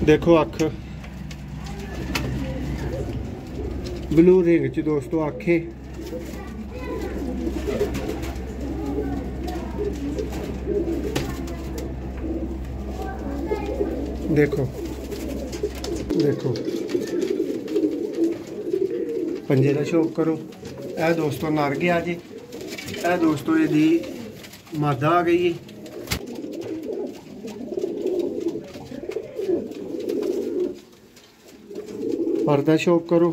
देखो अख blue ring च दोस्तों आखे देखो देखो पंजे का शौक करो। यह दोस्तों नर गया जी। यह दोस्तों यदि मादा आ गई है। पर्दा शौक करो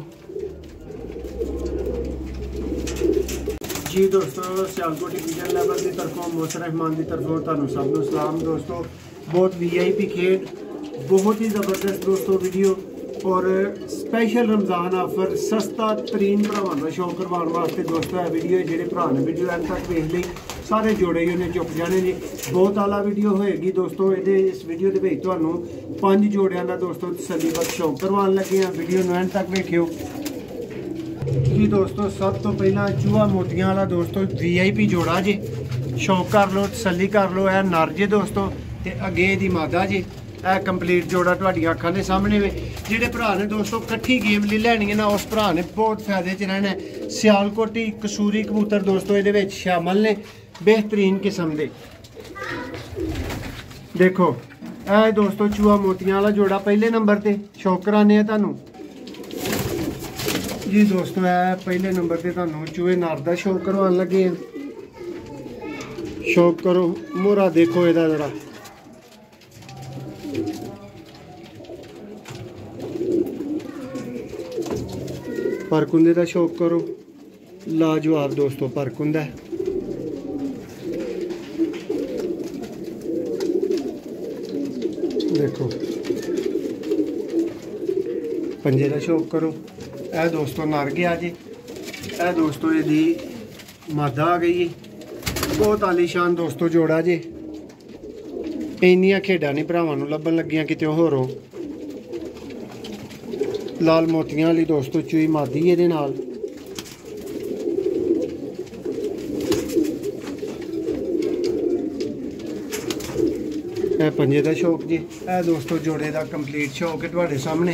जी। दोस्तों सियालकोट डिवीजन लेवल की तरफों मोसर रहमान की तरफों तुहानू सबनू सलाम। दोस्तों बहुत VIP खेड, बहुत ही ज़बरदस्त दोस्तों वीडियो और स्पेशल रमज़ान ऑफर सस्ता तरीन भरावां दा शौक करवाने वास्ते दोस्तों यह वीडियो जेडे भरा ने वीडियो एंड तक देख ली सारे जोड़े ही उन्हें चुप जाने जी। बहुत आला वीडियो होएगी दोस्तों। इस वीडियो के तुहानू 5 जोड़ियां दा दोस्तों तसल्ली बख्श शौक करवाने लगे हैं। वीडियो नू एंड तक वेखियो जी। दोस्तों सब तो पहला चूहा मोतियां वाला दोस्तों VIP जोड़ा जे, शौक कर लो तसल्ली कर लो। यह नर जे दोस्तों ते अगे दी मादा जे। यह कंप्लीट जोड़ा तुहाडियां अखां दे सामने वे। जिहड़े भरा ने दोस्तों कट्ठी गेम ले लैनी है ना उस भरा ने बहुत फायदे च रहना है। सियालकोटी कसूरी कबूतर दोस्तों ये विच शामिल ने बेहतरीन किस्म दे। देखो यह दोस्तों चूहा मोतियां वाला जोड़ा पहले नंबर ते शौक कराने हैं तुहानू जी। दोस्तों यह पहले नंबर ते तुहानू चूहे नर दा शौक करवाने लगे हैं। शौक करो मोहरा देखो इहदा जरा परकुंदे का शौक करो। लाजवाब दोस्तों परकुंदा देखो। पंजे का शौक करो। यह दोस्तों नर गया जी। यह दोस्तों यदि मादा आ गई है। बहुत आलीशान दोस्तों जोड़ा जे। इन्नियां खेडां नहीं भरावां नूं लभन लगियां किते होरों। लाल मोतियां वाली दोस्तों चूई मादी ये नाल। पंजे का शौक जी। यह दोस्तों जोड़े का कंप्लीट शौक है तुहाडे सामने।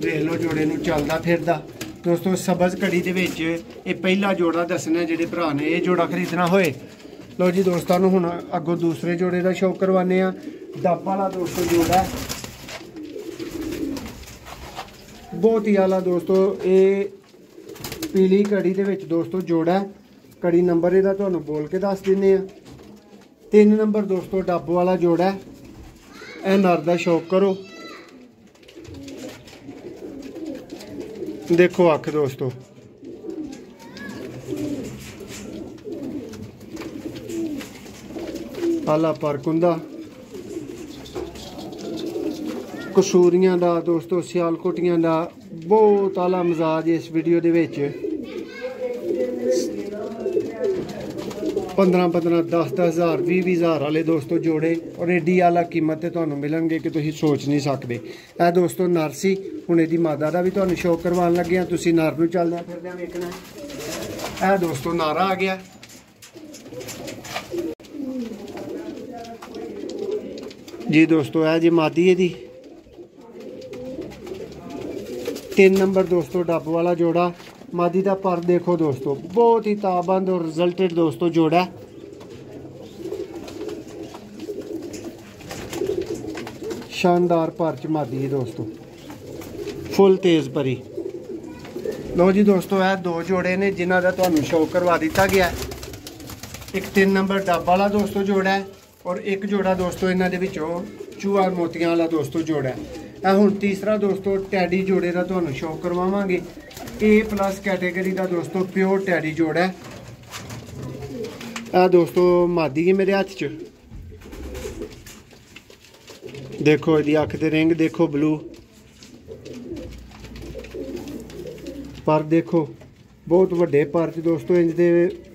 देख लो जोड़े नूं चलदा फिरदा दोस्तों। सबज कड़ी दे विच ये पहला जोड़ा दसना जिहड़े भरा ने ये जोड़ा खरीदना होए। लो जी दोस्तों हुण अगों दूसरे जोड़े का शौक करवाने आ। डब वाला दोस्तों जोड़ा बहुत ही आला दोस्तों। ये पीली कड़ी दे विच दोस्तों जोड़ा है। कड़ी नंबर इहदा तुहानू बोल के दस दिंदे आ। 3 नंबर दोस्तों डब वाला जोड़ा है। यह नर दा शौक करो। देखो अख दोस्तों आला परकुंदा कसूरियां दा दोस्तों सियालकोटियां दा बहुत आला मजाज इस वीडियो दे विच। 15-15 10-10 हज़ार 20-20 हज़ार वाले दोस्तों जोड़े और एडी आला कीमत ते तुहानू मिलणगे कि तुसीं सोच नहीं सकते। यह दोस्तों नर सी हुण इहदी मादा दा भी तुहानू शौक करवाने लगे हैं। तुसीं नर नूं चलदे फिरदे वेखना। यह दोस्तों नर आ गया जी। दोस्तों यह जी मादी इहदी 3 नंबर दोस्तों डब वाला जोड़ा। मादी का पर देखो दोस्तों बहुत ही ताबंद और रिजल्टेड दोस्तों जोड़ा। शानदार पर च मादी है दोस्तों फुल तेज परी। लो जी दोस्तों यह 2 जोड़े ने जिन्हों का तुहानू शौक करवा दिता गया। एक 3 नंबर डब वाला दोस्तों जोड़ा है और एक जोड़ा दोस्तों इन्हों के चूहा मोतियां वाला दोस्तों जोड़ा है। हुण तीसरा दोस्तों टैडी जोड़े का तुहानू शौक करवावांगे। A+ कैटेगरी का दोस्तों प्योर टैडी जोड़ा है। दोस्तों मादी है मेरे हाथ च। देखो यदि अख दे रिंग देखो ब्लू पर देखो बहुत वड्डे पर च दोस्तों। इंज दे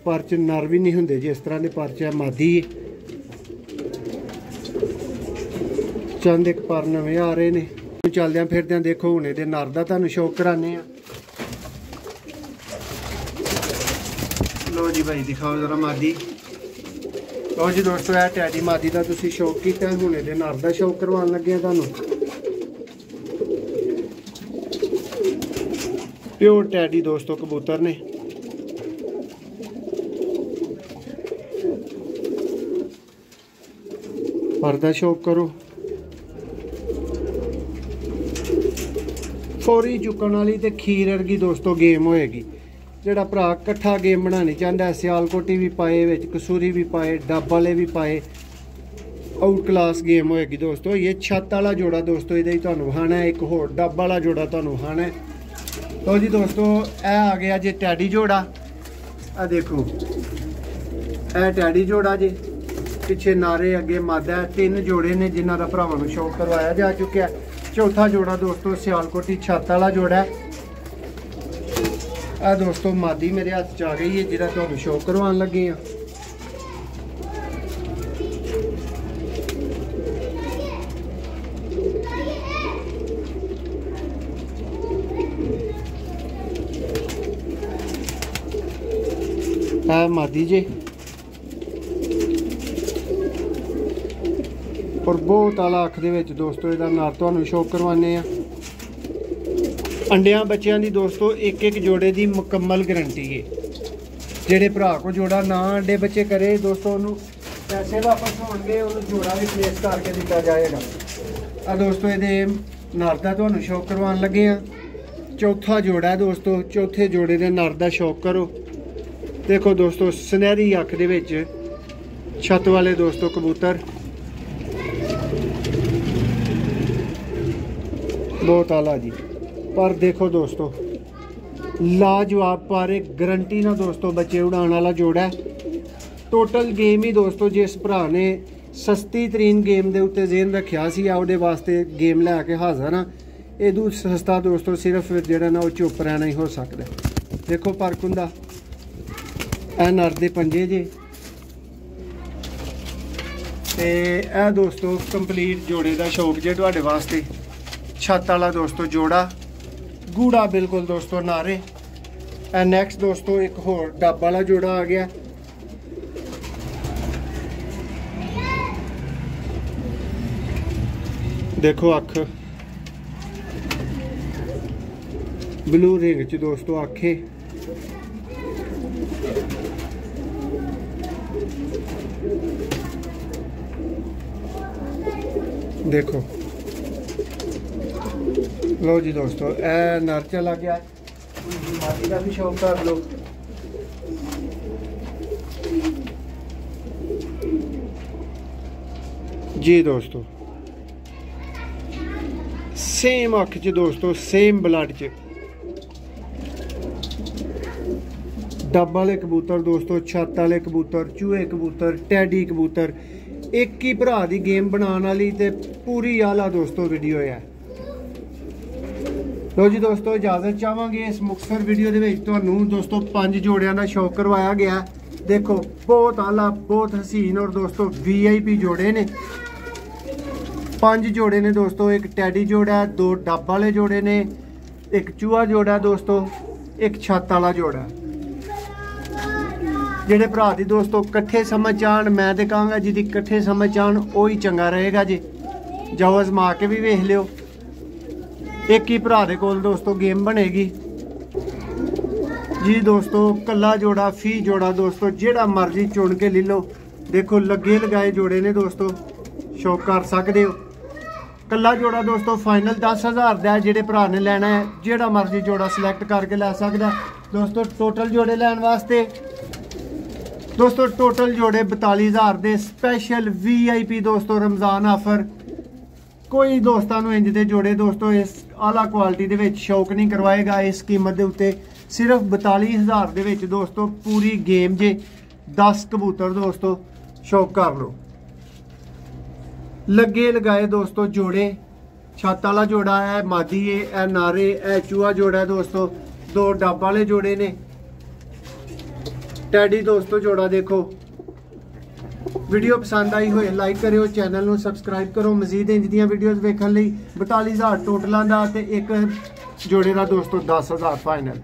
पर च नर भी नहीं होंदे जिस तरह के पर च मादी है। चंद एक पर नवे आ रहे ने। चलद्या फिरद्या देखो हुणे दे नर दा तुहानू शौक कराने आ। लो जी भाई दिखाओ जरा मादी। लो जी दोस्तों यह टैडी मादी का तुसीं शौक किया हुणे दे नर दा शौक करवाने लगे तुहानू। प्योर टैडी दोस्तों कबूतर ने। पर्दा शौक करो। फौरी चुकन वाली ते खीर वर्गी दोस्तों गेम होएगी। जेड़ा भरा कट्ठा गेम बनानी चाहता है, सियालकोटी भी पाए, विच कसूरी भी पाए, डब वाले भी पाए, आउट क्लास गेम होएगी दोस्तों। ये छत वाला जोड़ा दोस्तों इहदे तुहानूं विखाना है, एक होर डब वाला जोड़ा तुहानूं विखाना है। तो जी दोस्तों यह आ गया जे टैडी जोड़ा। आ देखो यह टैडी जोड़ा जे, पिछे नारे अगे मादा है। 3 जोड़े ने जिन्हों का भरावां नूं शौक करवाया जा चुका है। चौथा जोड़ा दोस्तों सियालकोटी छत वाला जोड़ा है। आ दोस्तों मादी मेरे हाथ च आ गई है, जिहदा तुहानूं शौक करवाउण लगे हैं। मादी जे और बहुत आला अख दे विच दोस्तों इहदा नर तुहानूं शौक करवाने। अंडियां बच्चों की दोस्तों एक जोड़े की मुकम्मल गारंटी है। जेडे भरा को जोड़ा ना अंडे बच्चे करे दोस्तों उन्होंने पैसे वापस होंगे, उन्होंने जोड़ा भी प्लेस करके दिता जाएगा। आ दोस्तों ये नर का तुहानूं शौक करवाउण लगे हैं। चौथा जोड़ा है दोस्तों, चौथे जोड़े के नर का शौक करो। देखो दोस्तों सुनहरी अख दे विच छत वाले दोस्तों कबूतर, बहुत आला जी। पर देखो दोस्तों लाजवाब पर एक गारंटी ना दोस्तों बच्चे उड़ाने वाला जोड़ा है। टोटल गेम ही दोस्तों जिस भरा ने सस्ती तरीन गेम के उत्ते जेन रखा सी उहदे वास्ते गेम लैके हाज़र हाँ। इदू सस्ता दोस्तों सिर्फ जिहड़ा ना चुप रहना ही हो सकता। देखो परख हुंदा ए नर दे पंजे जे ते ए दोस्तों कंप्लीट जोड़े का शौक जे तुहाडे वास्ते। छत वाला दोस्तों जोड़ा गूड़ा बिल्कुल दोस्तों नारे। नैक्सट दोस्तों एक होर डब वाला जोड़ा आ गया। देखो अख ब्लू रिंग च दोस्तों आखे। देखो लो जी दोस्तों ए नर चला गया। मादी का भी शौक कर लो। जी दोस्तों सेम अख च दोस्तों सेम ब्लड च डब वाले कबूतर दोस्तों, छत वाले कबूतर, चूहे कबूतर, टैडी कबूतर, एक ही भरा दी गेम बनाने वाली ते पूरी आला दोस्तों वीडियो है। लो जी दोस्तों इजाजत चाहांगे इस मुख्तसर वीडियो दे विच तुहानूं दोस्तों 5 जोड़ियां दा शौक करवाया गया। देखो बहुत आला बहुत हसीन और दोस्तों VIP जोड़े ने। 5 जोड़े ने दोस्तों, एक टैडी जोड़ा है, 2 डब वाले जोड़े ने, एक चूहा जोड़ा है दोस्तों, एक छत वाला जोड़ा है। जेडे भरा दी दोस्तों कट्ठे समझ आन, मैं तो कहांगा जिहदी कट्ठे समझ आन वही चंगा रहेगा जी। जाओ आजमा के भी वेख लियो। एक ही भरा दे कोल दोस्तों गेम बनेगी जी दोस्तों। कला जोड़ा फी जोड़ा दोस्तों जेड़ा मर्जी चुन के ले लो। देखो लगे लगाए जोड़े ने दोस्तों, शौक कर सकते हो। कला जोड़ा दोस्तों फाइनल 10,000 का है। जेडे भरा ने लेना है जेड़ा मर्जी जोड़ा सिलेक्ट करके लै सकदा दोस्तों। टोटल जोड़े लैन वास्ते दोस्तों टोटल जोड़े 42,000 के स्पैशल VIP दोस्तों रमज़ान ऑफर। कोई दोस्तों इंज दे जोड़े दोस्तों इस आला क्वालिटी दे विच शौक नहीं करवाएगा। इस कीमत के उत्ते सिर्फ 42,000 दे विच दोस्तों पूरी गेम जे 10 कबूतर दोस्तों शौक कर लो। लगे लगाए दोस्तों जोड़े। छत वाला जोड़ा है, मादी है, नारे है, चूहा जोड़ा है दोस्तों, 2 डब वाले जोड़े ने, टैडी दोस्तों जोड़ा। देखो वीडियो पसंद आई होए लाइक करो, चैनल नूं सबसक्राइब करो। मजीद इंज दियां वीडियोज़ वेखण लई 42,000 टोटलां दा ते एक जोड़े दा दोस्तों 10,000 फाइनल।